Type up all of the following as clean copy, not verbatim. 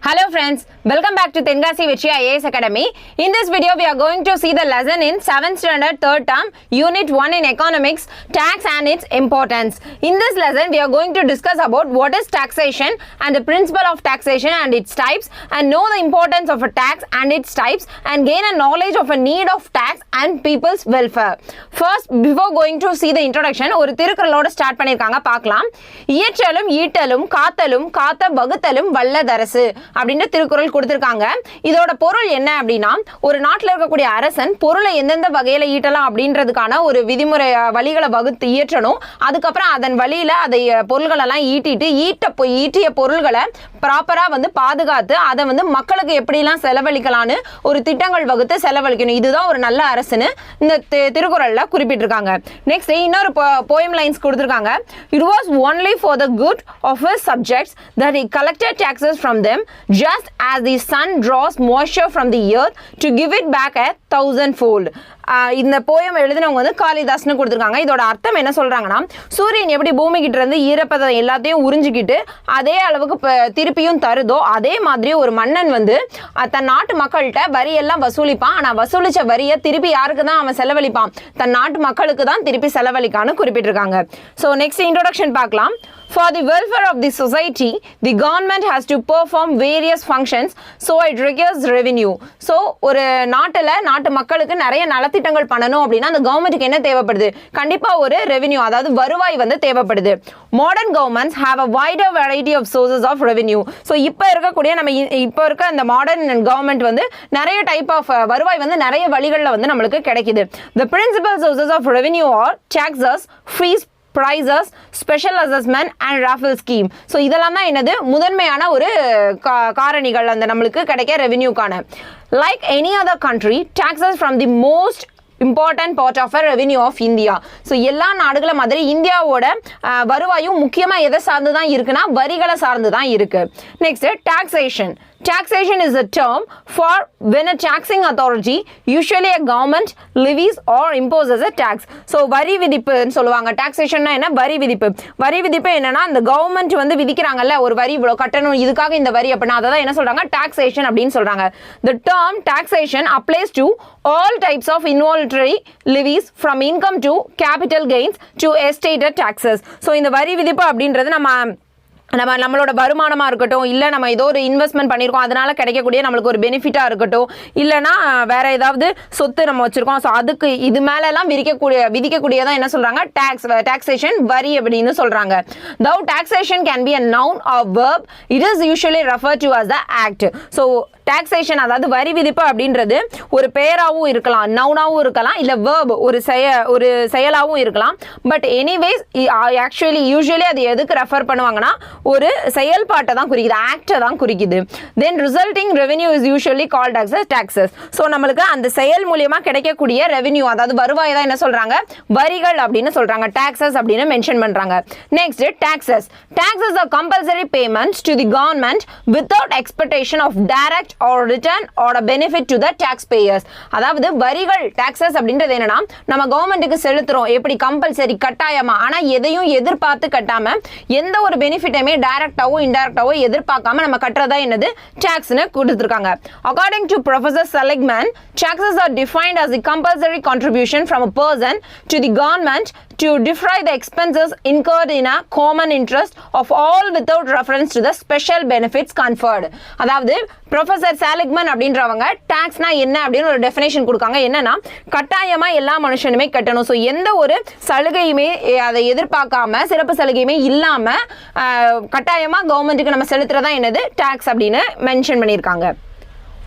Hello friends, welcome back to TENKASI Vetri Ias Academy. In this video, we are going to see the lesson in 7th standard 3rd term, Unit 1 in Economics, Tax and its Importance. In this lesson, we are going to discuss about what is taxation and the principle of taxation and its types, and know the importance of a tax and its types, and gain a knowledge of a need of tax and people's welfare. First, before going to see the introduction, ஒரு திருக்குறளோட start பண்ணிருக்காங்க பார்க்கலாம். இயற்றலும் ஈட்டலும் காத்தலும் காத்த வகுத்தலும் வல்லதரசு அப்படின்ற திருக்குறள் கொடுத்திருக்காங்க. இதோட பொருள் என்ன அப்படின்னா, ஒரு நாட்டில் இருக்கக்கூடிய அரசன் பொருளை எந்தெந்த வகையில ஈட்டலாம் அப்படின்றதுக்கான ஒரு விதிமுறை வழிகளை வகுத்து இயற்றணும். அதுக்கப்புறம் அதன் வழியில அதை பொருள்கள் எல்லாம் ஈட்டிய பொருள்களை ப்ராப்பரா பாதுகாத்து அதை மக்களுக்கு எப்படிலாம் செலவழிக்கலான்னு ஒரு திட்டங்கள் வகுத்து செலவழிக்கணும். இதுதான் ஒரு நல்ல அரசுன்னு இந்த திருக்குறள்ல குறிப்பிட்டிருக்காங்க. நெக்ஸ்ட் இன்னொரு போயம் லைன்ஸ் கொடுத்திருக்காங்க. It was only for the good of his subjects that he collected taxes from them, just as the sun draws moisture from the earth to give it back 1,000-fold. இந்த poem எழுதினவங்க காளிதாஸ்னு கொடுத்துருக்காங்க. இதோட அர்த்தம் என்ன சொல்றாங்கன்னா, சூரியன் எப்படி பூமி கிட்ட இருந்து ஈரப்பதம் எல்லாத்தையும் உறிஞ்சிக்கிட்டு அதே அளவுக்கு திருப்பியும் தருதோ, அதே மாதிரி ஒரு மன்னன் தன் நாட்டு மக்கள்கிட்ட வரி எல்லாம் வசூலிப்பான். ஆனா வசூலிச்ச வரியை திருப்பி யாருக்கு தான் அவன் செலவழிப்பான்? தன் நாட்டு மக்களுக்கு தான் திருப்பி செலவழிக்கான்னு குறிப்பிட்டிருக்காங்க. ஸோ நெக்ஸ்ட் இன்ட்ரோடக்ஷன் பார்க்கலாம். For the welfare of the society, the government has to perform various functions, so it requires revenue. So ஒரு நாட்டு மக்களுக்கு நிறைய நலத்திட்டங்கள் பண்ணணும் அப்படின்னா அந்த கவர்மெண்ட்டுக்கு என்ன தேவைப்படுது? கண்டிப்பா ஒரு ரெவென்யூ, அதாவது வருவாய் தேவைப்படுது. Modern governments have a wider variety of sources of revenue. So இப்போ இருக்க அந்த மாடர்ன் கவர்மெண்ட் நிறைய டைப் ஆஃப் வருவாய் நிறைய வழிகளில் நம்மளுக்கு கிடைக்குது. The principal sources of revenue are taxes, fees, prices, special assessment and raffle scheme. So இதெல்லாம் தான் என்னது முதன்மையான ஒரு காரணிகள் அந்த நம்மளுக்கு கிடைக்க ரெவென்யூக்கான. Like any other country, taxes from the most important part of a revenue of India. So எல்லா நாடுகள மாதிரி இந்தியாவோட வருவாயும் முக்கியமா எதை சார்ந்து தான் இருக்குன்னா வரிகளை சார்ந்து தான் இருக்கு. Next, taxation. Taxation is a term for when a taxing authority, usually a government, levies or imposes a tax. So வரி விதிப்புன்னு சொல்லுவாங்க. டாக்ஸேஷன்னா என்ன? வரி விதிப்பு. வரி விதிப்பு என்னன்னா, அந்த கவர்மெண்ட் விதிக்கிறாங்கல்ல ஒரு வரி இவ்வளவு கட்டணும், இதுக்காக இந்த வரி அப்படின்னா அதை தான் என்ன சொல்றாங்க? டாக்ஸேஷன் அப்படின்னு சொல்றாங்க. The term taxation applies to all types of involuntary levies from income to capital gains to estate taxes. So இந்த வரி விதிப்பு அப்படின்றது நம்மளோட வருமானமா இருக்கட்டும், இல்ல நம்ம ஏதோ ஒரு இன்வெஸ்ட்மெண்ட் பண்ணிருக்கோம் அதனால கிடைக்கக்கூடிய நம்மளுக்கு ஒரு பெனிஃபிட்டா இருக்கட்டும், இல்லனா வேற ஏதாவது சொத்து நம்ம வச்சிருக்கோம், சோ அதுக்கு இது மேல எல்லாம் விதிக்கக்கூடியதான் என்ன சொல்றாங்க? டாக்ஸேஷன், வரி அப்படின்னு சொல்றாங்க. Though taxation can be a noun or verb, it is usually referred to as the act. So taxation அதாவது வரி விதிப்பு அப்படின்றது ஒரு பெயராகவும் இருக்கலாம், நவுனாகவும் இருக்கலாம், இல்ல வேர்ப் ஒரு செயலாகவும் இருக்கலாம். பட் எனிவேஸ் ஆக்சுவலி யூசுவலி அது எதுக்கு ரெஃபர் பண்ணுவாங்கன்னா ஒரு செயல்பாட்டை தான் குறிக்குது, ஆக்டை தான் குறிக்குது. Then resulting revenue is usually called as taxes. So நம்மளுக்கு அந்த செயல் மூலியமா கிடைக்கக்கூடிய ரெவென்யூ அதாவது வருவாய் தான் என்ன சொல்றாங்க? வரிகள் அப்படின்னு சொல்றாங்க. டாக்ஸஸ் அப்படின்னு மென்ஷன் பண்றாங்க. Next, taxes. Taxes are compulsory payments to the government without expectation of direct or return or a benefit to the taxpayers. அதாவது வரிகள் taxes அப்படின்றது என்னன்னா, நம்ம கவர்மெண்ட்டுக்கு செலுத்துறோம் எப்படி கம்பல்சரி கட்டாயமா, ஆனா எதையும் எதிர்பார்த்து கட்டாம எந்த ஒரு பெனிஃபிட்டையுமே டைரக்டாவோ இன்டைரக்டாவோ எதிர்பார்க்காம நம்ம கட்டுறதா என்னது? டாக்ஸ்னு கொடுத்திருக்காங்க. According to Professor Seligman, taxes are defined as the compulsory contribution from a person to the government to defray the expenses incurred in a common interest of all without reference to the special benefits conferred. அதாவது professor சாலிக்மன் அப்படின்றவங்க டாக்ஸ்னா என்ன அப்படின்னு ஒரு definition கொடுக்காங்க. என்னன்னா, கட்டாயமா எல்லா மனுஷனுமே கட்டணும். ஸோ எந்த ஒரு சலுகையுமே அதை எதிர்பார்க்காம, சிறப்பு சலுகையுமே இல்லாம கட்டாயமா கவர்மெண்ட்டுக்கு நம்ம செலுத்துறதா என்னது? டாக்ஸ் அப்படின்னு மென்ஷன் பண்ணியிருக்காங்க.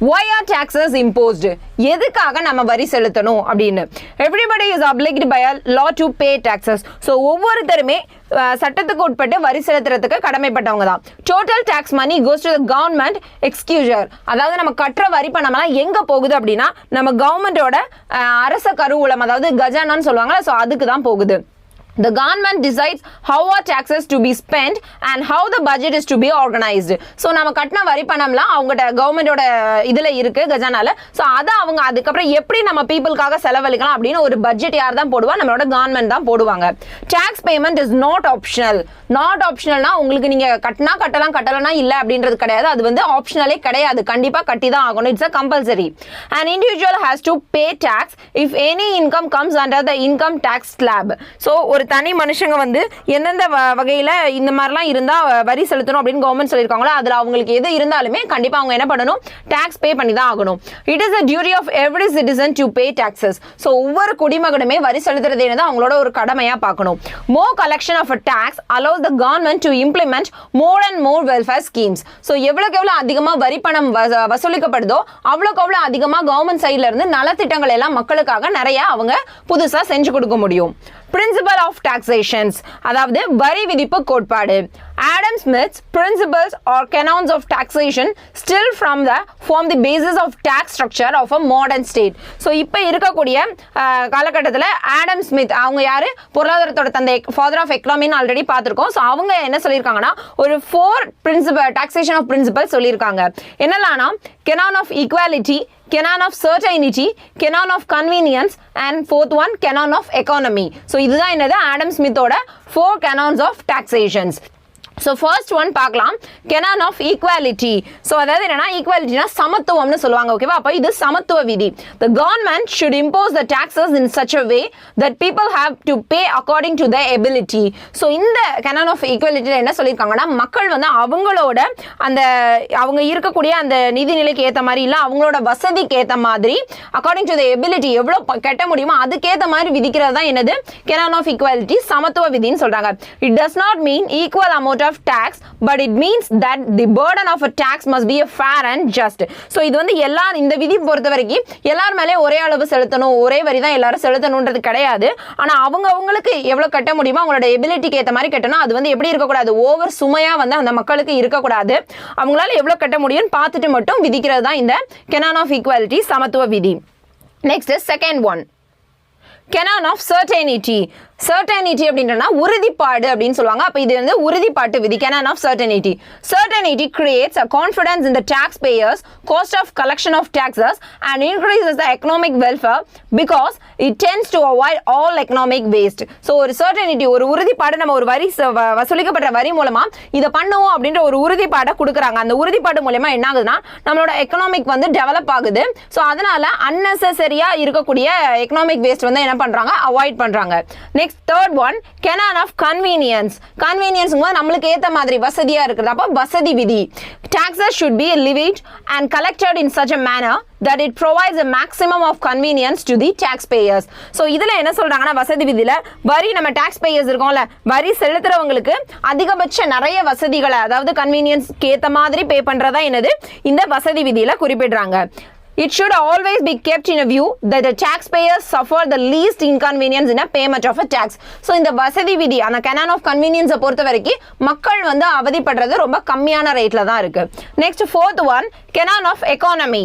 Why are taxes imposed? எதுக்காக நம்ம வரி செலுத்தணும் அப்படின்னு. Everybody is obliged by a law to pay taxes. So ஒவ்வொருத்தருமே சட்டத்துக்கு உட்பட்டு வரி செலுத்துறதுக்கு கடமைப்பட்டவங்க தான். Total tax money goes to the government exchequer. அதாவது நம்ம கட்டுற வரி பணமெல்லாம் எங்க போகுது அப்படின்னா நம்ம கவர்மெண்டோட அரச கருவூலம், அதாவது கஜானான்னு சொல்லுவாங்க. ஸோ அதுக்கு தான் போகுது. The government decides how are taxes to be spent and how the budget is to be organized. So நம்ம கட்டின வரி பணம்லாம் அவங்களோட கவர்மெண்டோட இதுல இருக்கு கஜானால. ஸோ அதை அவங்க அதுக்கப்புறம் எப்படி நம்ம பீப்புளுக்காக செலவழிக்கலாம் அப்படின்னு ஒரு பட்ஜெட் யார் தான் போடுவா? நம்மளோட கவர்மெண்ட் தான் போடுவாங்க. Tax payment is not optional. Not ஆப்ஷனல்னா உங்களுக்கு நீங்க கட்டினா கட்டலாம், கட்டலனா இல்லை அப்படின்றது கிடையாது. அது வந்து ஆப்ஷனலே கிடையாது, கண்டிப்பா கட்டி தான் ஆகணும். It's a compulsory. An individual has to pay tax if any income comes under the income tax slab. So ஒரு தனி மனுஷங்க வந்து எந்தெந்த வகையில இந்த மாதிரிலாம் இருந்தா வரி செலுத்தணும் அப்படின்னு கவர்மெண்ட் சொல்லியிருக்காங்களோ அதுல அவங்களுக்கு எது இருந்தாலுமே கண்டிப்பா அவங்க என்ன பண்ணணும்? டாக்ஸ் பே பண்ணி தான் ஆகணும். It is a duty of every citizen to pay taxes. So ஒவ்வொரு குடிமகனுமே வரி செலுத்துறது என்னதான் அவங்களோட ஒரு கடமையா பார்க்கணும். More collection of a tax allows the government to implement more and more welfare schemes. So எவ்வளவுக்கு எவ்வளவு அதிகமா வரி பணம் வசூலிக்கப்படுதோ அவ்வளவுக்கு அவ்வளவு அதிகமா கவர்மெண்ட் சைட்ல இருந்து நலத்திட்டங்கள் எல்லாம் மக்களுக்காக நிறைய அவங்க புதுசா செஞ்சு கொடுக்க முடியும். Principle of taxations, அதாவது வரி விதிப்பு கோட்பாடு. Adam Smith's principles or canons of taxation still form the basis of tax structure of a modern state. So இப்போ இருக்கக்கூடிய காலகட்டத்தில் ஆடம் ஸ்மித் அவங்க யாரு? பொருளாதாரத்தோட தந்தை, ஃபாதர் ஆஃப் எக்கனாமின்னு ஆல்ரெடி பார்த்துருக்கோம். ஸோ அவங்க என்ன சொல்லியிருக்காங்கன்னா ஒரு 4 பிரின்சிபல் டாக்ஸேஷன் ஆஃப் பிரின்சிபல் சொல்லியிருக்காங்க. என்னெல்லாம்னா canon of equality, canon of certainty, canon of convenience and fourth one canon of economy. So இதுதான் என்னது? ஆடம் ஸ்மித்தோட 4 canons of taxations. So first one பார்க்கலாம், canon of equality. So அதாவது என்னன்னா ஈக்குவாலிட்டினா சமத்துவம்னு சொல்லுவாங்க. ஓகேவா? அப்போ இது சமத்துவ விதி. The government should impose the taxes in such a way that people have to pay according to their ability. So இந்த canon of equality என்ன சொல்லியிருக்காங்கன்னா மக்கள் வந்து அவங்களோட அந்த அவங்க இருக்கக்கூடிய அந்த நிதி நிலைக்கு ஏற்ற மாதிரி இல்லை அவங்களோட வசதிக்கு ஏற்ற மாதிரி according to the ability எவ்வளோ கட்ட முடியுமோ அதுக்கேற்ற மாதிரி விதிக்கிறது தான் என்னது? canon of equality, சமத்துவ விதின்னு சொல்றாங்க. It does not mean equal amount of tax, but it means that the burden of a tax must be a fair and just. So இது வந்து எல்லா இந்த விதி பொறுத்த வரைக்கும் எல்லார் மேலே ஒரே அளவு செலுத்தணும், ஒரே வரி தான் எல்லாரும் செலுத்தணும்ன்றது கிடையாது. ஆனா அவங்களுக்கு எவ்வளவு கட்ட முடியுமோ அவங்களோட எபிலிட்டிக்கு ஏற்ற மாதிரி கட்டணும். அது வந்து எப்படி இருக்கக்கூடாது? ஓவர் சுமையா வந்து அந்த மக்களுக்கு இருக்கக்கூடாது. அவங்களால எவ்வளவு கட்ட முடியும்னு பார்த்துட்டு மட்டும் விதிக்கிறது தான் இந்த canon of equality, சமத்துவ விதி. Next second one, canon of certainty. certainty அப்படின்றனா உறுதிப்பாடு அப்படின்னு சொல்லுவாங்க. அப்ப இது வந்து உறுதிப்பாட்டு விதி, canon of certainty. Certainty creates a confidence in the taxpayers cost of collection of taxes and increases the economic welfare because it tends to avoid all economic waste. So ஒரு certainty, ஒரு உறுதிப்பாடு, நம்ம ஒரு வரி வசூலிக்கப்படுற வரி மூலமா இதை பண்ணுவோம் அப்படின்ற ஒரு உறுதிப்பாடை கொடுக்குறாங்க. அந்த உறுதிப்பாடு மூலமா என்ன ஆகுதுன்னா நம்மளோட எக்கனாமிக் வந்து டெவலப் ஆகுது. ஸோ அதனால அன்னெசரியா இருக்கக்கூடிய எக்கனாமிக் வேஸ்ட் வந்து என்ன பண்றாங்க? அவாய்ட் பண்றாங்க. Next third one, canon of convenience. Convenience நம்மளுக்கு ஏத்த மாதிரி வசதியா இருக்குது. அப்ப வசதி விதி. Taxes should be levied and collected in such a manner that it provides a maximum of convenience to the taxpayers. So இதுல என்ன சொல்றாங்கன்னா வசதி விதியில வரி நம்ம taxpayers இருக்கோம்ல, வரி செலுத்துறவங்களுக்கு அதிகபட்ச நிறைய வசதிகளை அதாவது கன்வீனியன்ஸ்க்கு ஏத்த மாதிரி பே பண்றதா என்னது இந்த வசதி விதியில குறிப்பிடுறாங்க. It should always be kept in a view that the taxpayers suffer the least inconvenience in a payment of a tax. So இந்த வசதி விதி அந்த canon of convenience பொறுத்த வரைக்கும் மக்கள் வந்து அவதிப்படுறது ரொம்ப கம்மியான ரேட்ல தான் இருக்கு. Next fourth one, canon of economy.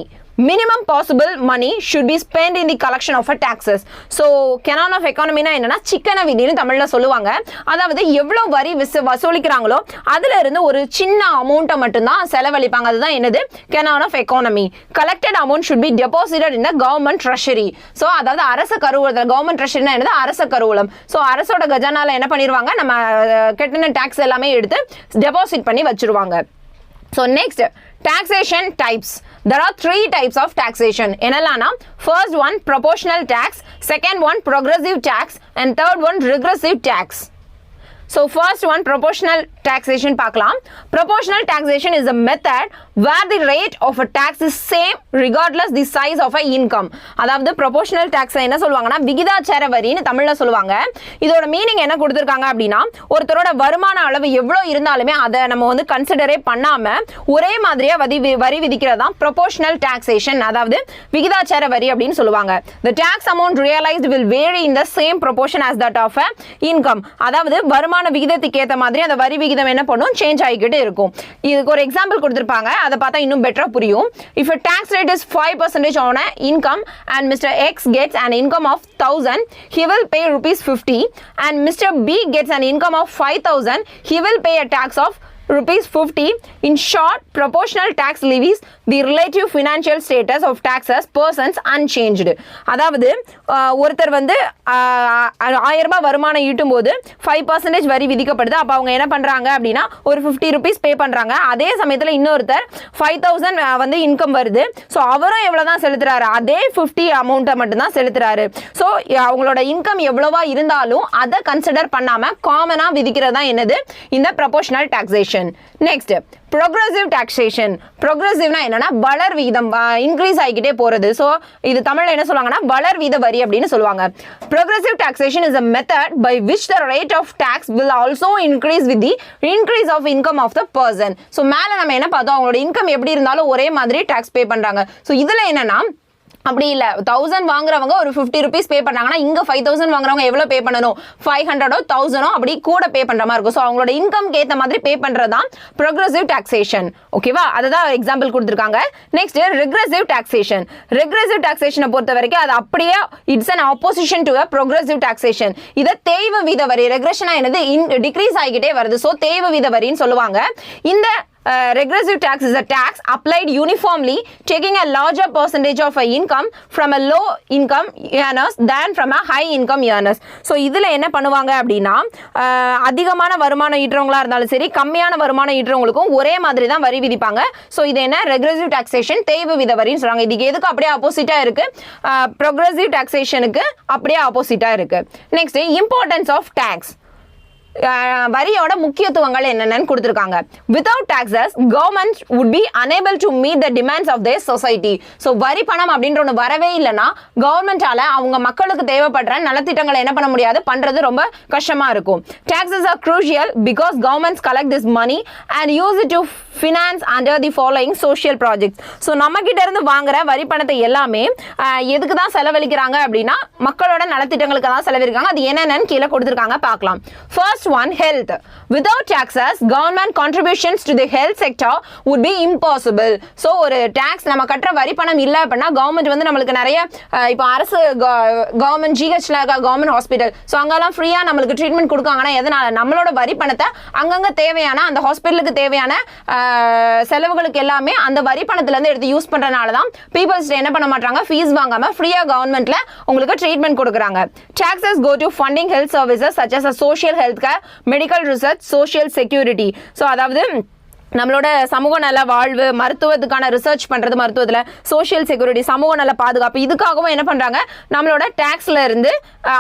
Minimum possible money should be spent in the collection of a taxes. So canon of economy னா என்னன்னா சிக்கன விதின்னு தமிழ்ல சொல்லுவாங்க. அதாவது எவ்வளவு வரி வசூலிக்கிறாங்களோ அதுல இருந்து ஒரு சின்ன அமௌண்ட்டை மட்டும்தான் செலவழிப்பாங்க. அதுதான் என்னது? canon of economy. Collected amount should be deposited in the government treasury. So அதாவது அரச கருவூலம், government treasury னா என்னது? அரச கருவூலம். So அரசோட கஜானால என்ன பண்ணிடுவாங்க? நம்ம கட்டின டாக்ஸ் எல்லாமே எடுத்து டெபாசிட் பண்ணி வச்சிருவாங்க. So next, taxation types. There are 3 types of taxation. என்னெல்லாம்னா first one proportional tax, second one progressive tax and third one regressive tax. So first one proportional taxation பார்க்கலாம். Proportional taxation is a method where the rate of a tax is same regardless the size of a income. அதாவது proportional tax என்ன சொல்லுவாங்கன்னா விகிதாச்சார வரின்னு தமிழ்ல சொல்லுவாங்க. இதோட meaning என்ன கொடுத்திருக்காங்க அப்படின்னா ஒருத்தரோட வருமான அளவு எவ்வளவு இருந்தாலுமே அதை நம்ம வந்து கன்சிடரே பண்ணாம ஒரே மாதிரியா வரி விதிக்கிறது தான் proportional taxation, அதாவது விகிதாச்சார வரி அப்படின்னு சொல்லுவாங்க. The tax amount realized will vary in the same proportion as that of a income. அதாவது வருமான விகிதத்துக்கு ஏத்த மாதிரி அந்த வரி விகிதம் என்ன பண்ணும்? சேஞ்ச் ஆகிக்கிட்டே இருக்கும். இதுக்கு ஒரு எக்ஸாம்பிள் கொடுத்திருப்பாங்க. அதை பார்த்தா இன்னும் பெட்டரா புரியும். If a tax rate is 5% on an income and Mr. X gets an income of 1000, he will pay rupees 50, and Mr. B gets an income of 5000, he will pay a tax of rupees 50. In short, proportional tax leaves the relative financial status of taxes persons unchanged. அதாவது ஒருத்தர் வந்து 1000 ரூபாய் வருமானம் ஈட்டும் போது 5% வரி விதிக்கப்படுது. அப்போ அவங்க என்ன பண்றாங்க அப்படின்னா ஒரு 50 rupees பே பண்றாங்க. அதே சமயத்தில் இன்னொருத்தர் 5000 வந்து இன்கம் வருது. ஸோ அவரும் எவ்வளவுதான் செலுத்துறாரு, அதே 50 அமௌண்ட்டை மட்டும்தான் செலுத்துறாரு. ஸோ அவங்களோட இன்கம் எவ்வளவா இருந்தாலும் அதை கன்சிடர் பண்ணாம காமனா விதிக்கிறதா என்னது இந்த proportional taxation. Next, progressive taxation. Progressiveனா என்னன்னா வளர் விகிதம் இன்க்ரீஸ் ஆகிக்கிட்டே போறது. ஸோ இது தமிழ்ல என்ன சொல்லுவாங்கன்னா வளர் வீத வரி அப்படின்னு சொல்லுவாங்க. Progressive taxation is a method by which the rate of tax will also increase with the increase of income of the person. So மேல நம்ம என்ன பார்த்தோம், அவங்களோட இன்கம் எப்படி இருந்தாலும் ஒரே மாதிரி டாக்ஸ் பே பண்றாங்க. ஸோ இதுல என்னன்னா அப்படி இல்லை, 1000 வாங்குறவங்க ஒரு 50 rupees பே பண்ணாங்கன்னா இங்கே 5000 வாங்குறவங்க எவ்வளோ பே பண்ணணும், 500 1000 அப்படி கூட பே பண்ணுற மாதிரி இருக்கும். ஸோ அவங்களோட இன்கம்க்கு ஏற்ற மாதிரி பே பண்ணுறது தான் ப்ரோக்ரெசிவ் டாக்ஸேஷன். ஓகேவா, அதுதான் எக்ஸாம்பிள் கொடுத்துருக்காங்க. Next regressive taxation. ரெக்ரெசிவ் டாக்ஸேஷனை பொறுத்த வரைக்கும் அது அப்படியே it's an opposition to a progressive taxation. இதை தேய்வு வீத வரி, ரெக்ரெஷனா என்னது டிக்ரீஸ் ஆகிக்கிட்டே வருது. ஸோ தேய்வு வீத வரின்னு சொல்லுவாங்க. இந்த regressive tax is a tax applied uniformly, taking a larger percentage of a income from a low income earners than from a high income earners. So இதில் என்ன பண்ணுவாங்க அப்படின்னா அதிகமான வருமானம் ஈட்டுறவங்களா இருந்தாலும் சரி, கம்மியான வருமானம் ஈட்டுறவங்களுக்கும் ஒரே மாதிரி தான் வரி விதிப்பாங்க. ஸோ இது என்ன ரெக்ரெசிவ் டாக்ஸேஷன், தேய்வு வித வரின்னு சொல்றாங்க. இதுக்கு எதுக்கு அப்படியே ஆப்போசிட்டா இருக்கு, ப்ரோக்ரெசிவ் டாக்ஸேஷனுக்கு அப்படியே ஆப்போசிட்டா இருக்கு. Next importance of tax. வரியோட முக்கியத்துவங்கள் என்னென்னு கொடுத்துருக்காங்க. Without taxes government would be unable to meet the demands of their society. So வரி பணம் அப்படின்ற ஒன்று வரவே இல்லைன்னா கவர்மெண்டால அவங்க மக்களுக்கு தேவைப்படுற நலத்திட்டங்களை என்ன பண்ண முடியாது, பண்றது ரொம்ப கஷ்டமா இருக்கும். Taxes are crucial because governments collect this money and use it to finance under the following social projects. So நம்ம கிட்ட இருந்து வாங்குற வரி பணத்தை எல்லாமே எதுக்கு தான் செலவழிக்கிறாங்க அப்படின்னா மக்களோட நலத்திட்டங்களுக்கு தான் செலவழிக்கிறாங்க. அது என்னென்னு கீழே கொடுத்துருக்காங்க, பார்க்கலாம். First one, health. Without taxes, government contributions to the health sector would be impossible. So ஒரு டாக்ஸ் நம்ம கட்டுற வரி பணம் இல்லை அப்படின்னா கவர்மெண்ட் வந்து நம்மளுக்கு நிறைய இப்போ அரசு கவர்மெண்ட் ஜிஹெச்ல இருக்க கவர்மெண்ட் ஹாஸ்பிட்டல், ஸோ அங்கெல்லாம் ஃப்ரீயா நம்மளுக்கு ட்ரீட்மெண்ட் கொடுக்காங்கன்னா எதனால, நம்மளோட வரி பணத்தை அங்கங்க தேவையான அந்த ஹாஸ்பிட்டலுக்கு தேவையான செலவுகளுக்கு எல்லாமே அந்த வரி பணத்துல இருந்து எடுத்து யூஸ் பண்றதுனால தான் பீப்புள்ஸ் என்ன பண்ண மாட்டாங்க, ஃபீஸ் வாங்காம ஃப்ரீயா கவர்மெண்ட்ல உங்களுக்கு ட்ரீட்மெண்ட் கொடுக்குறாங்க. Taxes go to funding health services such as a social health care, medical research, social security. So அதாவது நம்மளோட சமூக நல வாழ்வு, மருத்துவத்துக்கான ரிசர்ச் பண்றது, மருத்துவத்தில் சோஷியல் செக்யூரிட்டி, சமூக நல பாதுகாப்பு, இதுக்காகவும் என்ன பண்றாங்க, நம்மளோட டாக்ஸ்ல இருந்து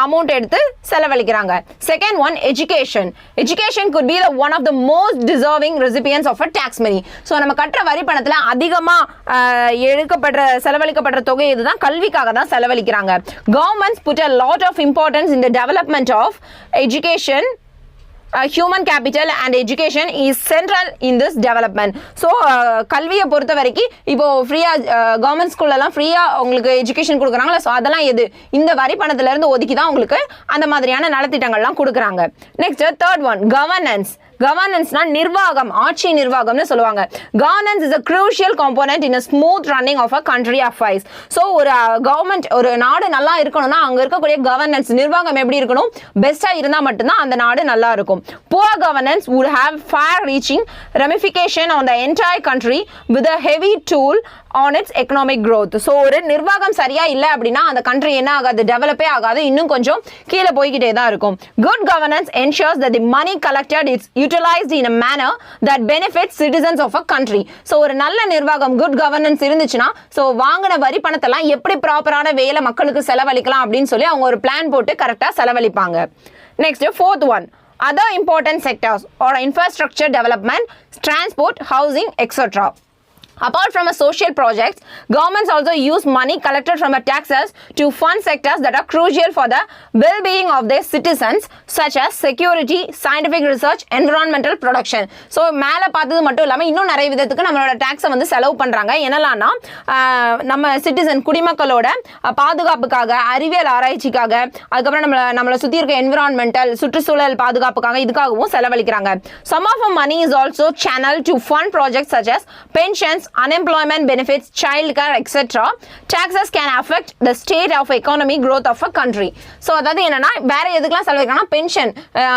அமௌண்ட் எடுத்து செலவழிக்கிறாங்க. Second one, education. Education could be the one of the most deserving recipients of a tax money. So நம்ம கட்டுற வரி பணத்தில் அதிகமாக செலவழிக்கப்படுற தொகை இதுதான், கல்விக்காக தான் செலவழிக்கிறாங்க. Governments put a lot of importance in the development of education. Human capital and education is central in this development. So கல்வியை பொறுத்த வரைக்கும் இப்போ ஃப்ரீயா கவர்மெண்ட் ஸ்கூல்லலாம் ஃப்ரீயா உங்களுக்கு எஜுகேஷன் கொடுக்குறாங்களா, ஸோ அதெல்லாம் எது இந்த வரி பணத்துல இருந்து ஒதுக்கி தான் உங்களுக்கு அந்த மாதிரியான நலத்திட்டங்கள்லாம் கொடுக்குறாங்க. Next third one, governance. கவர்னன்ஸ்னா நிர்வாகம், ஆட்சி நிர்வாகம்னு சொல்லுவாங்க. Governance is a crucial component in a smooth running of a country affairs. So ஒரு கவர்மெண்ட், ஒரு நாடு நல்லா இருக்கணும்னா அங்க இருக்கக்கூடிய கவர்னன்ஸ், நிர்வாகம் எப்படி இருக்கணும், பெஸ்டா இருந்தா மட்டும்தான் அந்த நாடு நல்லா இருக்கும். Poor governance would have far-reaching ramification on the entire country with a heavy toll on its economic growth. So ஒரு நிர்வாகம் சரியா இல்லை அப்படின்னா அந்த கண்ட்ரி என்ன ஆகாது, டெவலப்பே ஆகாது, இன்னும் கொஞ்சம் கீழே போய்கிட்டே தான் இருக்கும். Good governance ensures that the money collected is utilized in a manner that benefits citizens of a country. So ஒரு நல்ல நிர்வாகம், குட் கவர்னன்ஸ் இருந்துச்சுன்னா ஸோ வாங்கின வரி பணத்தெல்லாம் எப்படி ப்ராப்பரான வேலை மக்களுக்கு செலவழிக்கலாம் அப்படின்னு சொல்லி அவங்க ஒரு பிளான் போட்டு கரெக்டாக செலவழிப்பாங்க. Next fourth one, other important sectors or infrastructure development, transport, housing, etc. Apart from a social projects, governments also use money collected from the taxes to fund sectors that are crucial for the well-being of their citizens, such as security, scientific research, environmental production. So மேல பார்த்தது மட்டும் இல்லாம இன்னும் நிறைய விதத்துக்கு நம்மளோட டாக்ஸை வந்து செலவு பண்றாங்க. என்னலாம்னா நம்ம சிட்டிசன் குடிமக்களோட பாதுகாப்புக்காக, அறிவியல் ஆராய்ச்சிக்காக, அதுக்கப்புறம் நம்மள சுத்தி இருக்க என்விரான்மெண்டல் சுற்றுச்சூழல் பாதுகாப்புக்காக இதுக்காகவும் செலவழிக்கிறாங்க. Some of the money is also channeled to fund projects such as pensions, unemployment benefits, child care, etc. Taxes can affect the state of economic growth of a country. So அதாவது என்னன்னா வேற எதுக்கெல்லாம் செலவழிக்கிறாங்கன்னா pension,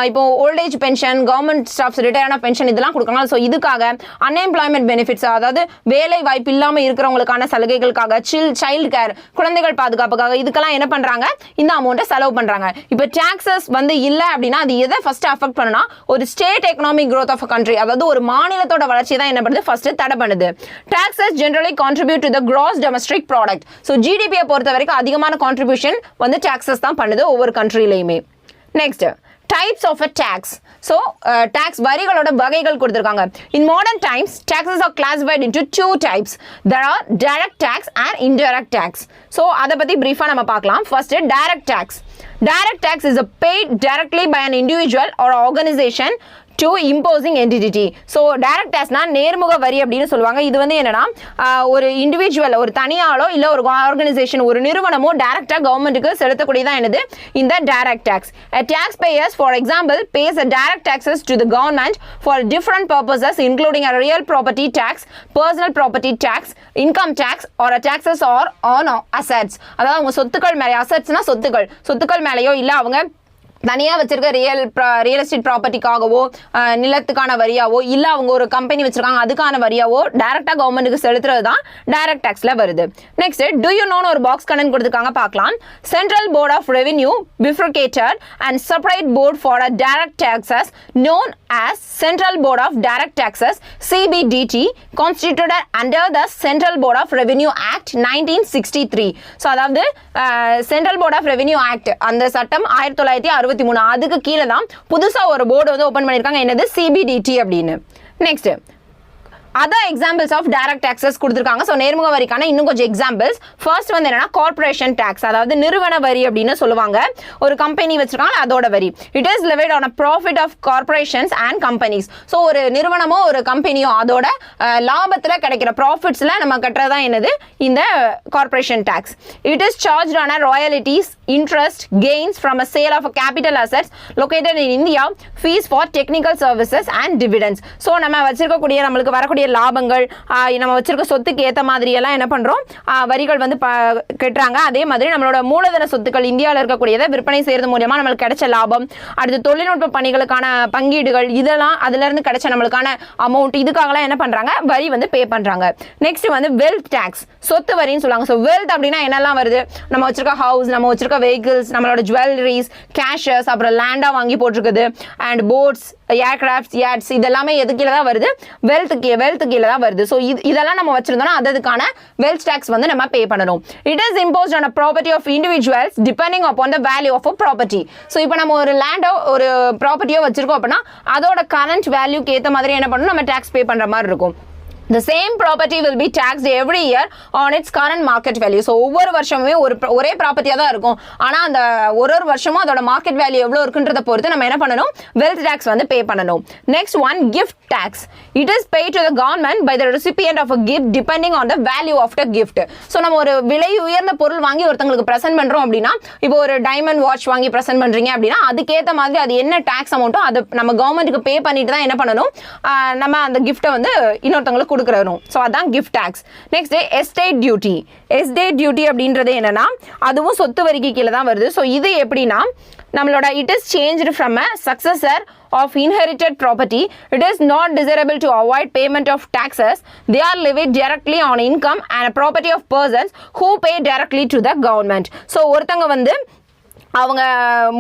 இப்போ old age pension, government staffs retire ஆன pension இதெல்லாம் கொடுக்குறாங்க. So இதுக்காக unemployment benefits, அதாவது வேலை வாய்ப்பு இல்லாமல் இருக்கிறவங்களுக்கான சலுகைகளுக்காக, சைல்டு கேர், குழந்தைகள் பாதுகாப்புக்காக இதுக்கெல்லாம் என்ன பண்றாங்க, இந்த அமௌண்ட்டை செலவு பண்றாங்க. இப்போ டாக்ஸஸ் வந்து இல்லை அப்படின்னா அது எதை ஃபர்ஸ்ட் அஃபெக்ட் பண்ணுனா ஒரு state economic growth of a country, அதாவது ஒரு மாநிலத்தோட வளர்ச்சி தான் என்ன பண்ணுது, ஃபர்ஸ்ட் தடை பண்ணுது. Taxes generally contribute to the gross domestic product. So GDP பொறுத்த வரைக்கும் அதிகமான contribution வந்து taxes தான் பண்ணுது ஒவ்வொரு countryலயுமே. Next, types of a tax. So tax வரிகளோட வகைகள் கொடுத்திருக்காங்க. In modern times, taxes are classified into two types. There are direct tax and indirect tax. So அத பத்தி brief-ஆ நம்ம பார்க்கலாம். First, direct tax. Direct tax is paid directly by an individual or organization to imposing entity. So direct taxனா நேர்முக வரி அப்படின்னு சொல்லுவாங்க. இது வந்து என்னன்னா ஒரு இண்டிவிஜுவல், ஒரு தனியாளோ இல்ல ஒரு ஆர்கனைசேஷன், ஒரு நிறுவனமோ டைரக்டா கவர்மெண்ட்டுக்கு செலுத்தக்கூடியதான் என்னது இந்த direct tax. A taxpayers, for example, pays a direct taxes to the government for different purposes including a real property tax, personal property tax, income tax or a taxes or on assets. அதாவது அவங்க சொத்துக்கள் மேலே, அசெட்ஸ்னா சொத்துக்கள் மேலேயோ இல்ல அவங்க தனியாக வச்சிருக்க ரியல் எஸ்டேட் ப்ராப்பர்ட்டிக்காகவோ நிலத்துக்கான வரியாவோ இல்லை அவங்க ஒரு கம்பெனி வச்சிருக்காங்க அதுக்கான வரியாவோ டைரக்டாக கவர்மெண்ட்டுக்கு செலுத்துறது தான் டைரக்ட் டேக்ஸில் வருது. நெக்ஸ்ட், டு யூ நோன்னு ஒரு பாக்ஸ் கண்டென்ட் கொடுத்துருக்காங்க பார்க்கலாம். Central board of revenue bifurcated and separate board for a direct taxes known as Central Board of Direct Taxes CBDT constituted under the Central Board of Revenue Act 1963. So அதாவது central board of revenue act அந்த சட்டம் 1963 அதுக்கு கீழே தான் புதுசா ஒரு board வந்து open பண்ணிருக்காங்க, என்னது CBDT அப்படின்னு. Next, other examples of direct taxes கொடுத்திருக்காங்க. சோ நேர்முக வரிக்கான இன்னும் கொஞ்சம் எக்ஸாம்பிள்ஸ். ஃபர்ஸ்ட் வந்து என்னன்னா கார்ப்பரேஷன் டாக்ஸ், அதாவது நிறுவன வரி அப்படின்னு சொல்லுவாங்க. ஒரு கம்பெனி வச்சிருக்காங்க அதோட வரி. It is levied on a profit of corporations and companies. So ஒரு நிறுவனமோ ஒரு கம்பெனியோ அதோட லாபத்துல கிடைக்கிற ப்ராஃபிட்ஸ்ல நம்ம கட்டுறதா என்னது இந்த corporation tax. It is charged on a royalties, interest, gains from a sale of a capital assets located in India, fees for technical services and dividends. So நம்ம வச்சிருக்கக்கூடிய நம்மளுக்கு வரக்கூடிய லாபங்கள், நம்ம வச்சிருக்க சொத்துக்கு ஏத்த மாதிரி எல்லாம் என்ன பண்றோம், வரிகள் வந்து கட்டுறாங்க. அதே மாதிரி நம்மளோட மூலதன சொத்துக்கள் இந்தியாவில் இருக்கக்கூடியதை விற்பனை செய்யறது மூலமா நம்மளுக்கு கிடைச்ச லாபம், அடுத்து தொழில்நுட்ப பணிகளுக்கான பங்கீடுகள், இதெல்லாம் அதுல இருந்து கிடைச்ச நம்மளுக்கான அமௌண்ட், இதுக்காகலாம் என்ன பண்றாங்க, வரி வந்து பே பண்றாங்க. நெக்ஸ்ட் வந்து வெல்த் டாக்ஸ், சொத்து வரின்னு சொல்லுவாங்க. ஸோ வெல்த் அப்படின்னா என்னெல்லாம் வருது, நம்ம வச்சிருக்க ஹவுஸ், நம்ம வச்சிருக்க வெஹிக்கிள்ஸ், நம்மளோட ஜுவல்லரிஸ், கேஷஸ், அப்புறம் லேண்டா வாங்கி போட்டிருக்குது, அண்ட் போட்ஸ், ஏர்கிராஃப்ட்ஸ், யாட்ஸ், இதெல்லாமே எது கீழே தான் வருது, வெல்த் கீழே தான் வருது. ஸோ இதெல்லாம் நம்ம வச்சிருந்தோம்னா அதுக்கான வெல்த் டாக்ஸ் வந்து நம்ம பே பண்ணணும். It is imposed on property of individuals depending upon the value of a property. So இப்போ நம்ம ஒரு லேண்டோ ஒரு ப்ராப்பர்ட்டியோ வச்சிருக்கோம் அப்படின்னா அதோட கரண்ட் வேல்யூக்கு ஏற்ற மாதிரி என்ன பண்ணணும், நம்ம டாக்ஸ் பே பண்ற மாதிரி இருக்கும். The same property will be taxed every year on its current market value. So ஒவ்வொரு வருஷமே ஒரே ப்ராப்பர்ட்டியா தான் இருக்கும். ஆனா அந்த ஒரு வருஷமும் அதோட மார்க்கெட் வேல்யூ எவ்வளவு இருக்குன்றத பொறுத்து நம்ம என்ன பண்ணணும், வெல்த் டாக்ஸ் வந்து பே பண்ணணும். Next one, gift tax. It is paid to the government by the recipient of a gift depending on the value of the gift. So நம்ம ஒரு விலை உயர்ந்த பொருள் வாங்கி ஒருத்தங்களுக்கு பிரசன்ட் பண்றோம் அப்படின்னா, இப்போ ஒரு டைமண்ட் வாட்ச் வாங்கி பிரசன்ட் பண்றீங்க அப்படின்னா அதுக்கேற்ற மாதிரி அது என்ன டாக்ஸ் அமௌண்ட்டோ அது நம்ம கவர்மெண்ட்டுக்கு பே பண்ணிட்டு தான் என்ன பண்ணணும், நம்ம அந்த கிஃப்ட்டை வந்து இன்னொருத்தங்களுக்கு கொடுக்கறோம். ஸோ அதான் gift tax. Next, estate duty. Estate duty அப்படின்றது என்னன்னா அதுவும் சொத்து வரிக்கு கீழே தான் வருது. ஸோ இது எப்படின்னா நம்மளோட it is changed from a successor of inherited property. It is not desirable to avoid payment of taxes. They are levied directly on income and property of persons who pay directly to the government. So ஒருத்தங்க வந்து அவங்க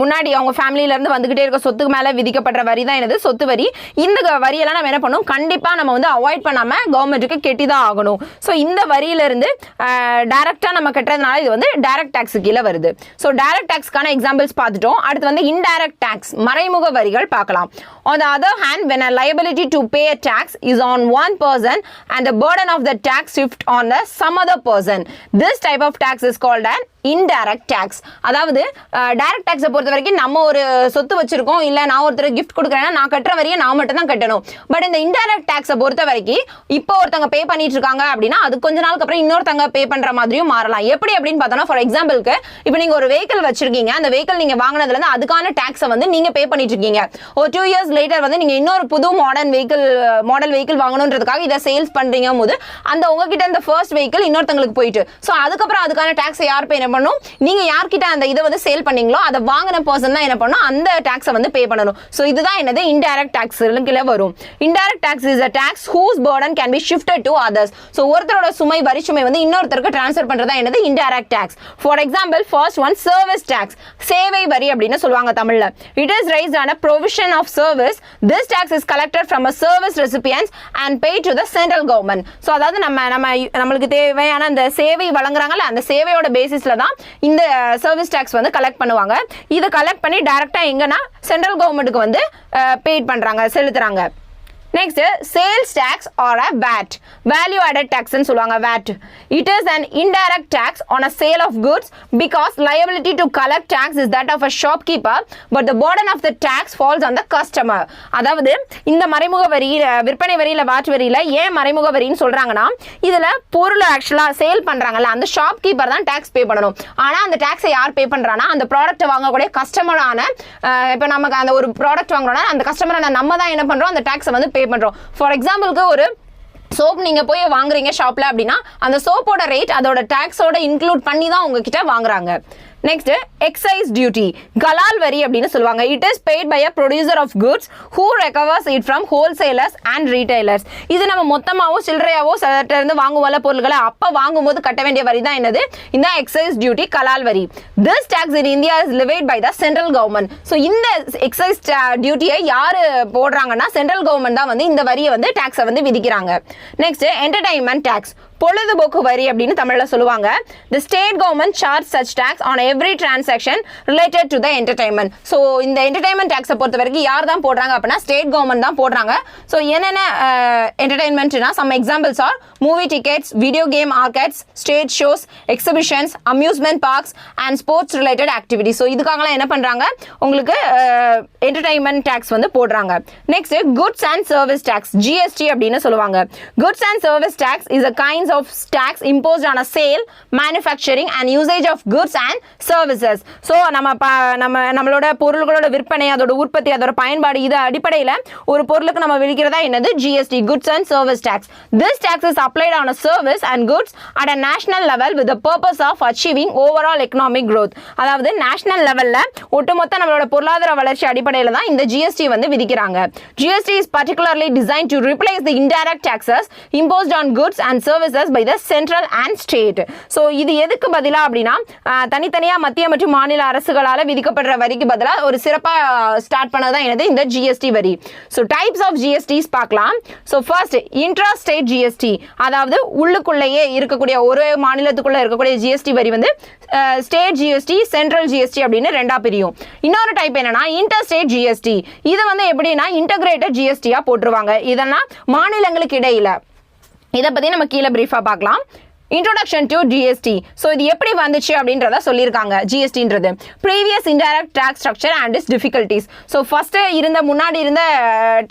முன்னாடி அவங்க ஃபேமிலியிலேருந்து வந்துக்கிட்டே இருக்க சொத்துக்கு மேலே விதிக்கப்படுற வரி தான் என்னது சொத்து வரி. இந்த வரியெல்லாம் நம்ம என்ன பண்ணணும், கண்டிப்பாக நம்ம வந்து அவாய்ட் பண்ணாமல் கவர்மெண்ட்டுக்கு கெட்டி தான் ஆகணும். ஸோ இந்த வரியிலேருந்து டைரெக்டாக நம்ம கட்டுறதுனால இது வந்து டைரக்ட் டேக்ஸ் கீழே வருது. ஸோ டைரக்ட் டேக்ஸ்க்கான எக்ஸாம்பிள்ஸ் பார்த்துட்டோம். அடுத்து வந்து இன்டைரக்ட் டேக்ஸ் மறைமுக வரிகள் பார்க்கலாம். On the other hand, when a liability to pay a tax is on one person and the burden of the tax shift on some other person, this type of tax is called an indirect tax. அதாவது direct டேக்ஸை பொறுத்த வரைக்கும் நம்ம ஒரு சொத்து வச்சிருக்கோம், இல்லை நான் ஒருத்தர் கிஃப்ட் கொடுக்குறேன்னா நான் கட்டுற வரையை நான் மட்டும் தான் கட்டணும். பட் இந்த இன்டைரக்ட் டேக்ஸை பொறுத்த வரைக்கும் இப்போ ஒருத்தங்க பே பண்ணிட்டு இருக்காங்க அப்படின்னா அது கொஞ்ச நாளுக்கு அப்புறம் இன்னொருத்தங்க பே பண்ற மாதிரியும் மாறலாம். எப்படி அப்படின்னு பார்த்தோம்னா, ஃபார் எக்ஸாம்பிளுக்கு இப்போ நீங்க ஒரு வெஹிக்கிள் வச்சிருக்கீங்க, அந்த வெஹிக்கிள் நீங்க வாங்கினதுல இருந்து அதுக்கான டேக்ஸை வந்து நீங்க பே பண்ணிட்டு இருக்கீங்க. ஒரு 2 years லேட்டர் வந்து நீங்க இன்னொரு புது மாடல் வெஹிக்கிள் வாங்கணுன்றதுக்காக இதை சேல்ஸ் பண்றீங்க போது அந்த உங்ககிட்ட இந்த ஃபர்ஸ்ட் வெஹிக்கிள் இன்னொருத்தங்களுக்கு போயிட்டு, ஸோ அதுக்கப்புறம் அதுக்கான டேக்ஸை யார் பே பண்ணும், நீங்க யார்கிட்ட அந்த இதை வந்து சேல் பண்ணீங்களோ அதை வாங்கின பர்சன் தான் என்ன பண்ணும், அந்த டாக்ஸை வந்து பே பண்ணணும். ஸோ இதுதான் என்னது இன்டைரக்ட் டாக்ஸ் கீழே வரும். Indirect tax is a tax whose burden can be shifted to others. So ஒருத்தரோட வரி சுமை வந்து இன்னொருத்தருக்கு டிரான்ஸ்ஃபர் பண்றதா என்னது indirect tax. For example, first one service tax, சேவை வரி அப்படின்னு சொல்லுவாங்க தமிழ்ல. It is raised on a provision of service. This tax is collected from a service recipients and paid to the central government. So அதாவது நம்மளுக்கு தேவையான அந்த சேவை வழங்குறாங்கல்ல, அந்த சேவையோட பேசிஸ்ல தான் இந்த சர்வீஸ் டாக்ஸ் வந்து கலெக்ட் பண்ணுவாங்க. இதை கலெக்ட் பண்ணி டைரக்டா எங்கன்னா சென்ட்ரல் கவர்மெண்ட்டுக்கு வந்து பெய்ட் பண்றாங்க, செலுத்துறாங்க. Next, sales tax or a VAT, value added tax ன்னு சொல்லுவாங்க VAT. It is an indirect tax on a sale of goods because liability to collect tax is that of a shopkeeper, but the burden of the tax falls on the customer. அதாவது இந்த மறைமுக வரி, விற்பனை வரியில VAT வரியில ஏன் மறைமுக வரின்னு சொல்றாங்கன்னா, இதுல பொருள் ஆக்சுவலா சேல் பண்றாங்கல்ல அந்த ஷாப்கீப்பர் தான் டாக்ஸ் பே பண்ணணும். ஆனா அந்த டாக்ஸை யார் பே பண்றானா, அந்த ப்ராடக்ட் வாங்கக்கூடிய கஸ்டமரான, இப்போ நமக்கு அந்த ஒரு ப்ராடக்ட் வாங்குறோம்னா அந்த கஸ்டமரான நம்ம தான் என்ன பண்றோம், அந்த டாக்ஸை வந்து பே பண்றோம். ஃபார் எக்ஸாம்பிளுக்கு ஒரு சோப் நீங்க போய் வாங்குறீங்க ஷாப்ல அப்படின்னா அந்த சோப்போட ரேட் அதோட டாக்ஸோட இன்க்ளூட் பண்ணி தான் உங்ககிட்ட வாங்குறாங்க. நெக்ஸ்ட், எக்ஸைஸ் டியூட்டி, கலால் வரி அப்படின்னு சொல்லுவாங்க. It is paid by a producer of goods who recovers it from wholesalers and retailers. இது நம்ம மொத்தமாவோ சில்லறையாவோ சிலர்கிட்ட இருந்து வாங்குவோம்ல பொருட்களை, அப்போ வாங்கும்போது கட்ட வேண்டிய வரி தான் என்னது, இந்த எக்ஸைஸ் டியூட்டி, கலால் வரி. This tax in India is levied by the central government. So இந்த எக்ஸைஸ் டியூட்டியை யாரு போடுறாங்கன்னா சென்ட்ரல் கவர்மெண்ட் தான் வந்து இந்த வரியை வந்து டாக்ஸை வந்து விதிக்கிறாங்க. நெக்ஸ்ட், என்டர்டைன்மெண்ட் டாக்ஸ், பொழுதுபோக்கு வரி அப்படின்னு தமிழ்ல சொல்லுவாங்க. The state government charge such tax on every transaction related to the entertainment. So இந்த என்டர்டைன்மெண்ட் டாக்ஸை பொறுத்த வரைக்கும் யார் தான் போடுறாங்க அப்படின்னா ஸ்டேட் கவர்மெண்ட் தான் போடுறாங்க. ஸோ என்னென்ன என்டர்டைன்மெண்ட்னா, some examples are movie tickets, video game arcades, stage shows, exhibitions, amusement parks and sports related activity. So இதுக்காகலாம் என்ன பண்றாங்க, உங்களுக்கு என்டர்டைன்மெண்ட் டாக்ஸ் வந்து போடுறாங்க. Next, goods and service tax, GST அப்படின்னு சொல்லுவாங்க. Goods and service tax is a kinds of tax imposed on a sale, manufacturing and usage of goods and services. So நம்மளோட பொருள்களோட விற்பனை, அதோட உற்பத்தி, அதோட பயன்பாடு, இது அடிப்படையில் ஒரு பொருளுக்கு நம்ம விதிக்கிறதா என்னது GST, goods and service tax. This tax is applied on a service and goods at a national level with the purpose of achieving overall economic growth. அதாவது நேஷனல் லெவல்ல ஒட்டுமொத்த நம்மளோட பொருளாதார வளர்ச்சி அடிப்படையில் தான் இந்த GST வந்து விதிக்கிறாங்க. GST is particularly designed to replace the indirect taxes imposed on goods and services by the central and state. So இது எதுக்கு பதிலா அப்படின்னா, தனித்தனியா மத்திய மற்றும் மாநில அரசுகளால விதிக்கப்படுற வரிக்கு பதிலா ஒரு சிறப்பா ஸ்டார்ட் பண்ணதான் என்னது இந்த GST வரி. So types of GSTs பார்க்கலாம். So first, intra-state GST, அதாவது உள்ளுக்குள்ளேயே இருக்கக்கூடிய ஒரு மாநிலத்துக்குள்ள இருக்கக்கூடிய GST வரி வந்து ஸ்டேட் GST, சென்ட்ரல் GST அப்படின்னு ரெண்டா பிரியும். இன்னொரு டைப் என்னன்னா இன்டர்ஸ்டேட் GST. இது வந்து எப்படின்னா இன்டகிரேட்டட் GST-ஆ போட்டுருவாங்க. இதெல்லாம் மாநிலங்களுக்கு இடையில. இதை பத்தி நம்ம கீழே பிரீஃபா பார்க்கலாம். Introduction to GST. ஸோ இது எப்படி வந்துச்சு அப்படின்றத சொல்லியிருக்காங்க. GSTன்றது previous indirect tax structure and its difficulties. So first முன்னாடி இருந்த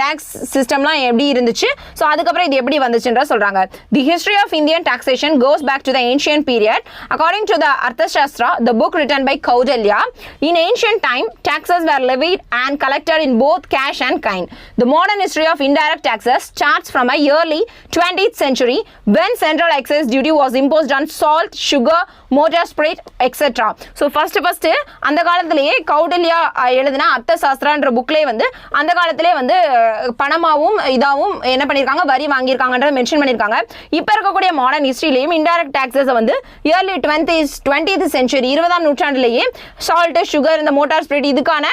டேக்ஸ் சிஸ்டம்லாம் எப்படி இருந்துச்சு, ஸோ அதுக்கப்புறம் இது எப்படி வந்துச்சுன்ற சொல்கிறாங்க. The history of Indian taxation goes back to the ancient period. According to the Arthashastra, the book written by Kautilya, in ancient time taxes were levied and collected in both cash and kind. The modern history of indirect taxes starts from a early 20th century when central excise duty was imposed on salt, sugar, motor spirit, etc. So first அந்த காலத்திலேயே கௌடில்யா எழுதின அர்த்த சாஸ்திரான்ற புக்லயே வந்து அந்த காலத்திலே வந்து பணமாவும் இதாவும் என்ன பண்ணிருக்காங்க வரி வாங்கியிருக்காங்கன்றத மென்ஷன் பண்ணிருக்காங்க. இப்போ இருக்கக்கூடிய மாடர்ன் ஹிஸ்டரியிலையும் இன்டைரக்ட் டாக்ஸஸ் வந்து இயர்லி 20th century 20ஆம் நூற்றாண்டிலேயே சால்ட் சுகர் இந்த மோட்டார் ஸ்பிரிட் இதுக்கான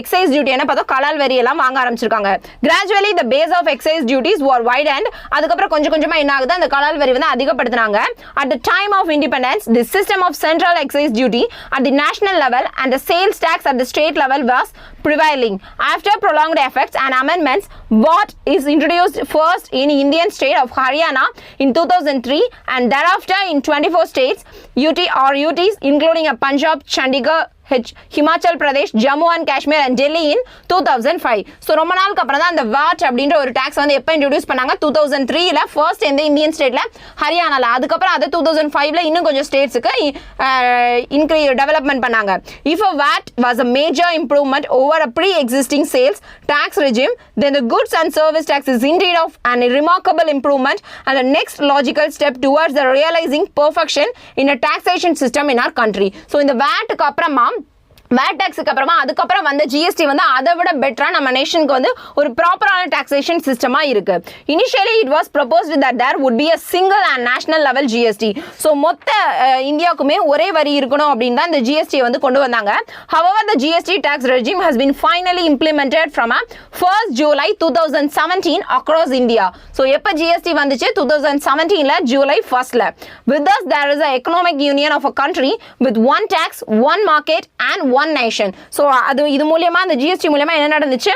எக்ஸைஸ் டியூட்டி என்ன பார்த்தா கலால் வரி எல்லாம் வாங்க ஆரம்பிச்சிருக்காங்க. Gradually the base of excise duties were wide and அதுக்கப்புறம் கொஞ்சம் கொஞ்சமா என்ன ஆகுது அந்த கலால் வரி வந்து அதிகப்படுத்தினாங்க. At the time of independence, the system of central excise duty at the national level and the sales tax at the state level was prevailing. After prolonged effects and amendments, what is introduced first in Indian state of Haryana in 2003 and thereafter in 24 states, UTs including Punjab, Chandigarh, Himachal Pradesh, Jammu and Kashmir and Delhi in 2005. So ரொம்ப நாளுக்கு அப்புறம் தான் அந்த VAT அப்படின்ற ஒரு tax வந்து எப்போ introduce பண்ணாங்க 2003ல ஃபர்ஸ்ட் இந்த இந்தியன் ஸ்டேட்ல ஹரியானால, அதுக்கப்புறம் அது 2005ல இன்னும் கொஞ்சம் ஸ்டேட்ஸுக்கு டெவலப்மெண்ட் பண்ணாங்க. If a VAT was a major improvement over a pre-existing sales tax regime, then the goods and service tax is indeed of an remarkable improvement and the next logical step towards the realizing perfection in a taxation system in our country. So இந்த VAT-க்கு அப்புறமா wired டாக்ஸுக்கு அப்புறமா அதுக்கப்புறம் வந்து GST வந்து அதை விட பெட்டரா நம்ம நேஷனுக்கு வந்து ஒரு ப்ராப்பரான டாக்ஸேஷன் சிஸ்டமா இருக்கு. Initially it was proposed that there would be a single and national level GST. So மொத்த இந்தியாவுக்குமே ஒரே வரி இருக்கணும் அப்படின்னு தான் இந்த ஜிஎஸ்டி வந்து கொண்டு வந்தாங்க. However, the GST tax regime has been finally implemented from 1st July 2017 across India. So எப்போ ஜிஎஸ்டி வந்துச்சு 2017ல July 1st. With this, there is an economic union of a country with one tax, one market and one nation. So அது இது மூலமா அந்த GST மூலமா என்ன நடந்துச்சு,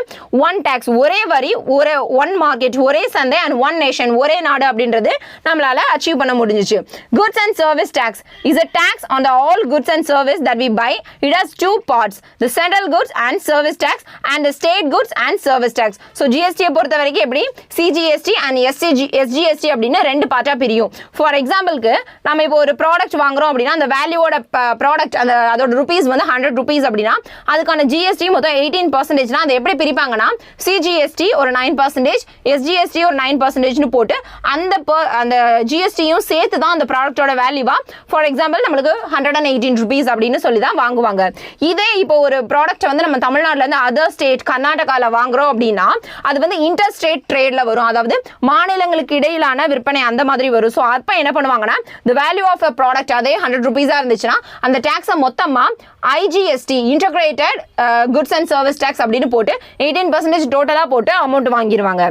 one tax ஒரே வரி, ஒரே ஒன் மார்க்கெட் ஒரே சந்தை அண்ட் ஒன் நேஷன் ஒரே நாடு அப்படின்றது நம்மளால அச்சீவ் பண்ண முடிஞ்சிச்சு. Goods and service tax is a tax on the all goods and service that we buy. It has two parts, the central goods and service tax and the state goods and service tax. So GST பொறுத்த வரைக்கும் எப்படி CGST and SGST அப்படின்னு ரெண்டு பார்ட்டா பிரியும். For எக்ஸாம்பிளுக்கு நம்ம இப்போ ஒரு ப்ராடக்ட் வாங்குறோம் அப்படின்னா அந்த வேல்யூவோட ப்ராடக்ட் அந்த அதோட ருபீஸ் வந்து 100 rupees அப்படின்னா அதுக்கான ஜிஎஸ்டி மொத்தம் 18%. அதை எப்படி பிரிப்பாங்கன்னா சிஜிஎஸ்டி ஒரு 9%, எஸ்ஜிஎஸ்டி ஒரு 9% போட்டு அந்த ஜிஎஸ்டியும் சேர்த்து தான் அந்த ப்ராடக்டோட வேல்யூவா ஃபார் எக்ஸாம்பிள் நம்மளுக்கு 118 rupees அப்படின்னு சொல்லி தான் வாங்குவாங்க. இதே இப்போ ஒரு ப்ராடக்ட் வந்து நம்ம தமிழ்நாட்டில இருந்து அதர் ஸ்டேட் கர்நாடகால வாங்குறோம் அப்படின்னா அது வந்து இன்டர் ஸ்டேட் ட்ரேட்ல வரும், அதாவது மாநிலங்களுக்கு இடையிலான விற்பனை அந்த மாதிரி வரும். ஸோ அப்போ என்ன பண்ணுவாங்கன்னா the value of a product அதே 100 rupees இருந்துச்சுன்னா அந்த டாக்ஸை மொத்தமா IGST integrated goods and service tax அப்படின்னு போட்டு 18% டோட்டலா போட்டு அமௌண்ட் வாங்கிடுவாங்க.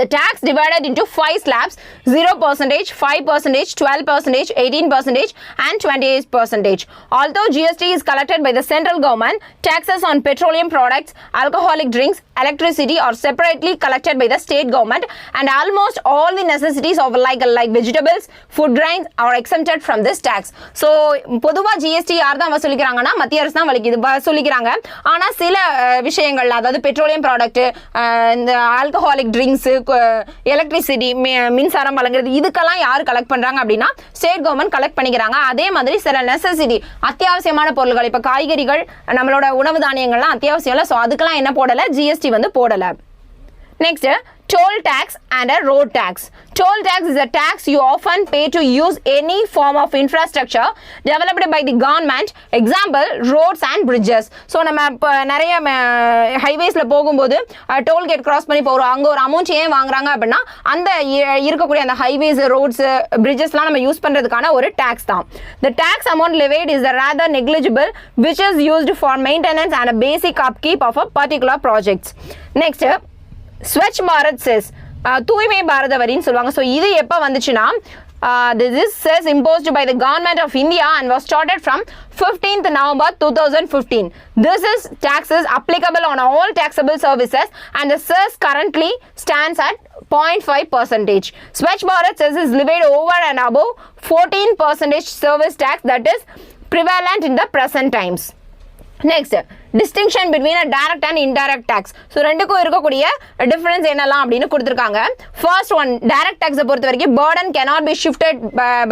The tax divided into 5 slabs: 0%, 5%, 12%, 18%, and 28%. Although GST is collected by the central government, taxes on petroleum products, alcoholic drinks, electricity are separately collected by the state government, and almost all the necessities of like vegetables, food grains are exempted from this tax. So பொதுவா GST யார் தான் வசூலிக்கிறாங்கன்னா மத்திய அரசு தான் வசூலிக்கிறாங்க. ஆனா சில விஷயங்கள்ல அதாவது பெட்ரோலியம் ப்ராடக்ட், இந்த ஆல்கஹாலிக் ட்ரிங்க்ஸ், எலக்ட்ரிசிட்டி மின்சாரம் வழங்குறது இதுக்கெல்லாம் யார் கலெக்ட் பண்றாங்க அப்படின்னா ஸ்டேட் கவர்மெண்ட் கலெக்ட் பண்ணிக்கிறாங்க. அதே மாதிரி சில நெசசிட்டி அத்தியாவசியமான பொருட்கள், இப்ப காய்கறிகள், நம்மளோட உணவு தானியங்கள்லாம் அத்தியாவசியம் இல்லை, ஸோ அதுக்கெல்லாம் என்ன போடலை, ஜிஎஸ்டி வந்து போடலை. Next toll tax and a road tax. Toll tax is a tax you often pay to use any form of infrastructure developed by the government. Example, roads and bridges. So நம்ம நிறைய ஹைவேஸ்ல போகும்போது toll gate cross பண்ணி போகிறோம், அங்கே ஒரு amount ஏன் வாங்குறாங்க அப்படின்னா அந்த இருக்கக்கூடிய அந்த ஹைவேஸ், ரோட்ஸ், பிரிட்ஜஸ்லாம் நம்ம யூஸ் பண்ணுறதுக்கான ஒரு டேக்ஸ் தான். The tax amount levied is rather negligible, which is used for maintenance and a basic upkeep of a particular projects. Next, Swachh Bharat chess, தூய்மை பாரத வரின்னு சொல்லுவாங்க. ஸோ இது எப்போ வந்துச்சுன்னா this says imposed by the government of India and was started from 15th November 2015. This is taxes applicable on all taxable services and the cess currently stands at 0.5%. Swachh Bharat cess is levied over and above 14% service tax that is prevalent in the present times. Next, distinction between a direct and indirect tax. So ரெண்டுக்கும் இருக்கக்கூடிய difference என்னலாம் அப்படினு கொடுத்திருக்காங்க. First one, direct tax பொறுத்த வரைக்கும் burden cannot be shifted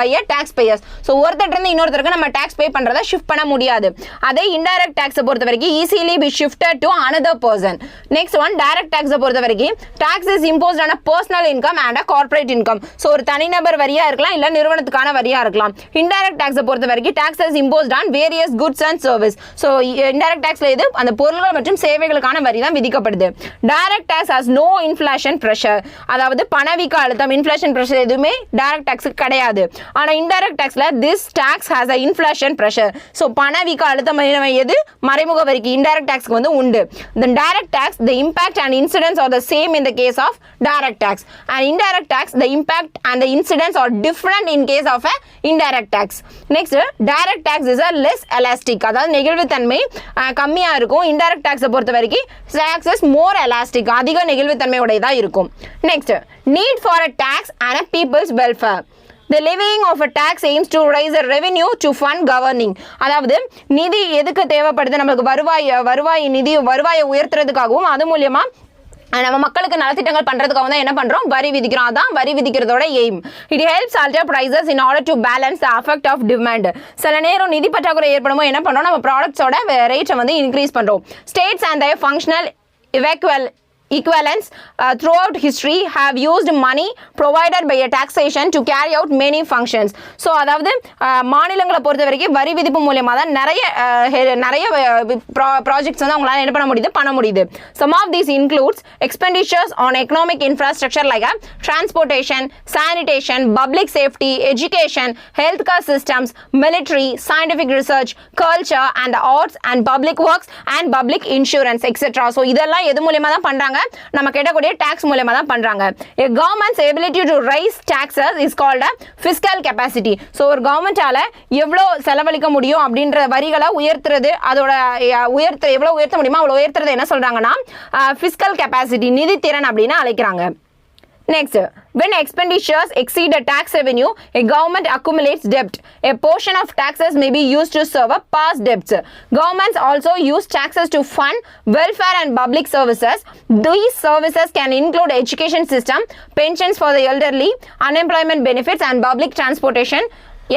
by a taxpayers. So ஒருத்தர் இருந்து இன்னொருத்தருக்கு நம்ம tax pay பண்றத shift பண்ண முடியாது. அதே indirect tax பொறுத்த வரைக்கும் easily be shifted to another person. Next one, direct tax பொறுத்த வரைக்கும் tax is imposed on a personal income and a corporate income. So ஒரு தனிநபர் வரியா இருக்கலாம் இல்ல நிறுவனத்துக்கான வரியா இருக்கலாம். Indirect tax பொறுத்த வரைக்கும் tax is imposed on various goods and service. So indirect taxல இது அந்த பொருட்கள் மற்றும் சேவைகளுக்கான வரி தான் விதிக்கப்படுது. Direct tax has no inflation pressure. அதாவது பணவீக்க அழுத்தம் inflation pressure எதுவுமே direct tax கிடையாது. ஆனா indirect taxல this tax has a inflation pressure. So பணவீக்க அழுத்தம் எது மறைமுக வரிக்கு indirect taxக்கு வந்து உண்டு. The direct tax, the impact and incidence are the same in the case of direct tax. And indirect tax, the impact and the incidence are different in case of a indirect tax. Next, direct tax is a less elastic. அதாவது நெகிழ்வுத்தன்மை கம்மியா இருக்கும். Indirect tax பொறுத்த வரைக்கும் tax is more elastic. அதிக நெகிழ்வுத்தன்மை உடையதா இருக்கும். Next, need for a tax and a people's welfare. The levying of a tax aims to raise a revenue to fund governing. அதாவது நிதி எதுக்கு தேவைப்படுது நமக்கு வருவாயை உயர்த்துறதுக்காகவும் அது மூலமா நம்ம மக்களுக்கு நலத்திட்டங்கள் பண்றதுக்காக தான் என்ன பண்றோம் வரி விதிக்கிறோம். அதான் வரி விதிக்கிறதோட aim. It helps alter prices in order to balance the effect of demand. சில நேரம் நிதி பற்றாக்குறை ஏற்படும்போது என்ன பண்றோம் நம்ம ப்ராடக்ட்ஸோட ரேட்டை வந்து இன்க்ரீஸ் பண்றோம். States and their functional equivalents throughout history have used money provided by a taxation to carry out many functions. So அதாவது மாநிலங்களை பொறுத்த வரைக்கும் வரி விதிப்பு மூலமா தான் நிறைய ப்ராஜெக்ட்ஸ் வந்து அவங்களால என்ன பண்ண முடியுது. Some of these includes expenditures on economic infrastructure like transportation, sanitation, public safety, education, healthcare systems, military, scientific research, culture and the arts and public works and public insurance etc. So இதெல்லாம் எது மூலமா தான் பண்றாங்க நம்ம கேட்டக்கூடிய tax மூலமா தான் பண்றாங்க. A government's ability to raise taxes is called a fiscal capacity. So ஒரு கவர்மெண்டால எவ்வளவு செலவழிக்க முடியும் அப்படின்ற வரிகளை உயர்த்துறது அதோட எவ்வளவு உயர்த்த முடியுமோ அவ்வளவு உயர்த்துறது என்ன சொல்றாங்கன்னா fiscal capacity நிதி திறன் அப்படின்னு அழைக்கிறாங்க. Next, when expenditures exceed a tax revenue, a government accumulates debt. A portion of taxes may be used to serve up past debts. Governments also use taxes to fund welfare and public services. These services can include education system, pensions for the elderly, unemployment benefits and public transportation.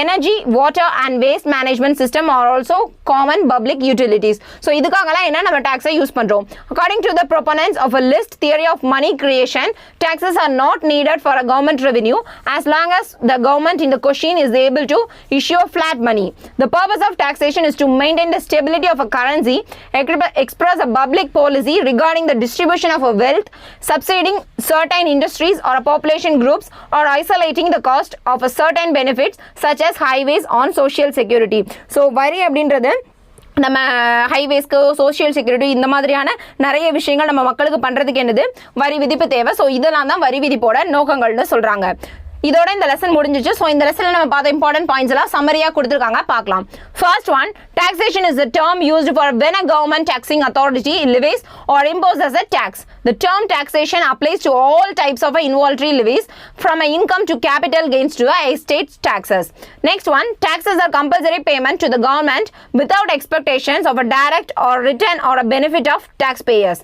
Energy, water and waste management system are also common public utilities. So இதுக்காகலாம் என்ன நம்ம tax use பண்றோம். According to the proponents of a list theory of money creation, taxes are not needed for a government revenue as long as the government in the question is able to issue a flat money. The purpose of taxation is to maintain the stability of a currency, express a public policy regarding the distribution of a wealth, subsidizing certain industries or population groups, or isolating the cost of a certain benefits such as highways on social security. So வரி அப்படின்றது நம்ம ஹைவேஸ்க்கு social security இந்த மாதிரியான நிறைய விஷயங்கள் நம்ம மக்களுக்கு பண்றதுக்கு என்னது வரி விதிப்பு தேவை. ஸோ இதெல்லாம் தான் வரி விதிப்போட நோக்கங்கள்னு சொல்றாங்க. இதோட இந்த லெசன் முடிஞ்சிச்சு. ஸோ இந்த லெசன்ல நம்ம பார்த்த இம்பார்ட்டன்ட் பாயிண்ட்ஸ் எல்லாம் சம்மரியா கொடுத்துருக்காங்க பார்க்கலாம். First one, taxation is a term used for when a government taxing authority levies or imposes a tax. The term taxation applies to all types of involuntary levies from a income to capital gains to estate taxes. Next one, taxes are compulsory payment to the government without expectations of a direct or return or a benefit of taxpayers.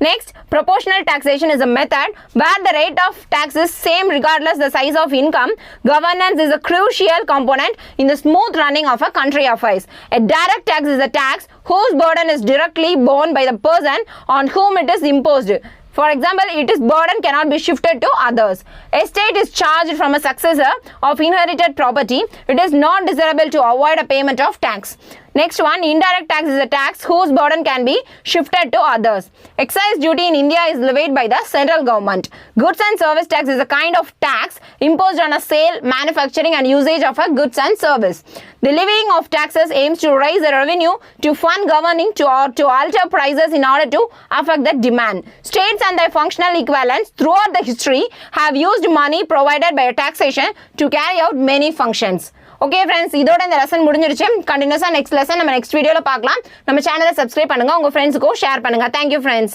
Next, proportional taxation is a method where the rate of tax is same regardless the size of income. Governance is a crucial component in the smooth running of a country affairs. A direct tax is a tax whose burden is directly borne by the person on whom it is imposed. For example, its burden cannot be shifted to others. Estate is charged from a successor of inherited property. It is not desirable to avoid a payment of tax. Next one, indirect tax is a tax whose burden can be shifted to others. Excise duty in India is levied by the central government. Goods and service tax is a kind of tax imposed on a sale, manufacturing and usage of a goods and service. The levying of taxes aims to raise the revenue to fund governing to alter prices in order to affect the demand. States and their functional equivalents throughout the history have used money provided by a taxation to carry out many functions. Okay friends, இதோட இந்த lesson முடிஞ்சிருச்சு. கண்டினியூஸா next lesson நம்ம next வீடியோல பார்க்கலாம். நம்ம சேனலை subscribe பண்ணுங்க, உங்க ஃப்ரெண்ட்ஸ்க்கு ஷேர் பண்ணுங்க. Thank you friends.